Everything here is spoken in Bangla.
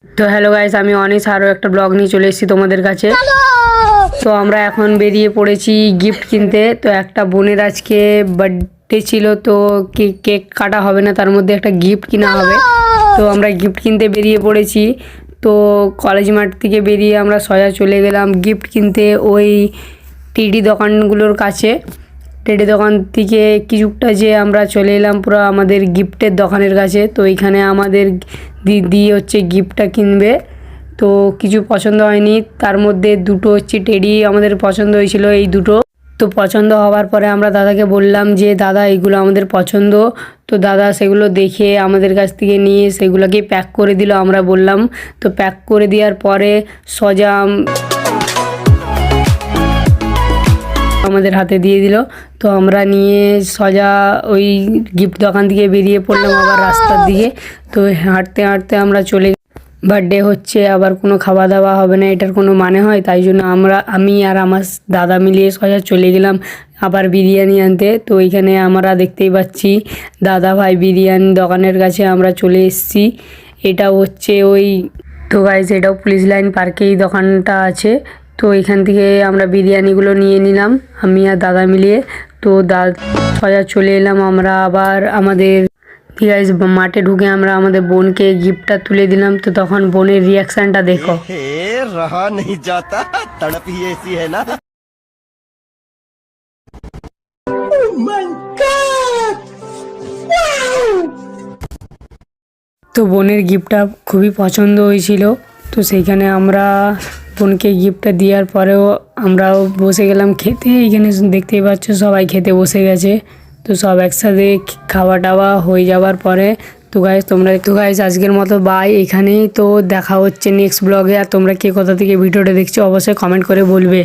তো হ্যালো গাইস, আমি অনিশ আরও একটা ব্লগ নিয়ে চলে এসেছি তোমাদের কাছে। তো আমরা এখন বেরিয়ে পড়েছি গিফট কিনতে। তো একটা বোনের আজকে বার্থডে ছিল, তো কেক কাটা হবে না, তার মধ্যে একটা গিফট কিনা হবে। তো আমরা গিফট কিনতে বেরিয়ে পড়েছি। তো কলেজ মাঠ থেকে বেরিয়ে আমরা সোজা চলে গেলাম গিফট কিনতে ওই টিডি দোকানগুলোর কাছে। টেডি দোকান থেকে কিছুটা যে আমরা চলে এলাম পুরো আমাদের গিফটের দোকানের কাছে। তো এইখানে আমাদের দিদি হচ্ছে গিফটটা কিনবে। তো কিছু পছন্দ হয়নি, তার মধ্যে দুটো হচ্ছে টেডি আমাদের পছন্দ হয়েছিল, এই দুটো। তো পছন্দ হওয়ার পরে আমরা দাদাকে বললাম যে দাদা এইগুলো আমাদের পছন্দ। তো দাদা সেগুলো দেখে আমাদের কাছ থেকে নিয়ে সেগুলোকে প্যাক করে দিল। আমরা বললাম, তো প্যাক করে দেওয়ার পরে সোজা আমাদের হাতে দিয়ে দিল। তো আমরা নিয়ে সোজা ওই গিফট দোকান থেকে বেরিয়ে পড়লাম আবার রাস্তার দিকে। তো হাঁটতে হাঁটতে আমরা চলে, বার্থডে হচ্ছে আবার কোনো খাওয়া দাওয়া হবে না, এটার কোনো মানে হয়? তাই জন্য আমি আর আমার দাদা মিলিয়ে সোজা চলে গেলাম আবার বিরিয়ানি আনতে। তো এইখানে আমরা দেখতেই পাচ্ছি দাদা ভাই বিরিয়ানি দোকানের কাছে আমরা চলে এসেছি। এটা হচ্ছে ওই, তো গাইস এটাও পুলিশ লাইন পার্কেই দোকানটা আছে। তো এখান থেকে আমরা বিরিয়ানিগুলো নিয়ে নিলাম আমি আর দাদা মিলিয়ে। তো সোজা চলে এলাম আমরা আবার আমাদের গাইস মাঠে ঢুকে আমরা আমাদের বোনকে গিফটটা তুলে দিলাম। তো তখন বোনের রিয়াকশানটা দেখো। रहा नहीं जाता, तड़प ही ऐसी है ना। তো বোনের গিফটটা খুবই পছন্দ হয়েছিল। তো সেইখানে আমরা বোনকে গিফটটা দেওয়ার পরেও আমরাও বসে গেলাম খেতে। এইখানে দেখতেই পাচ্ছ সবাই খেতে বসে গেছে। তো সব একসাথে খাওয়া টাওয়া হয়ে যাওয়ার পরে তো গাইস আজকের মতো বাই। এখানেই তো দেখা হচ্ছে নেক্সট ব্লগে। আর তোমরা কে কোথা থেকে ভিডিওটা দেখছো অবশ্যই কমেন্ট করে বলবে।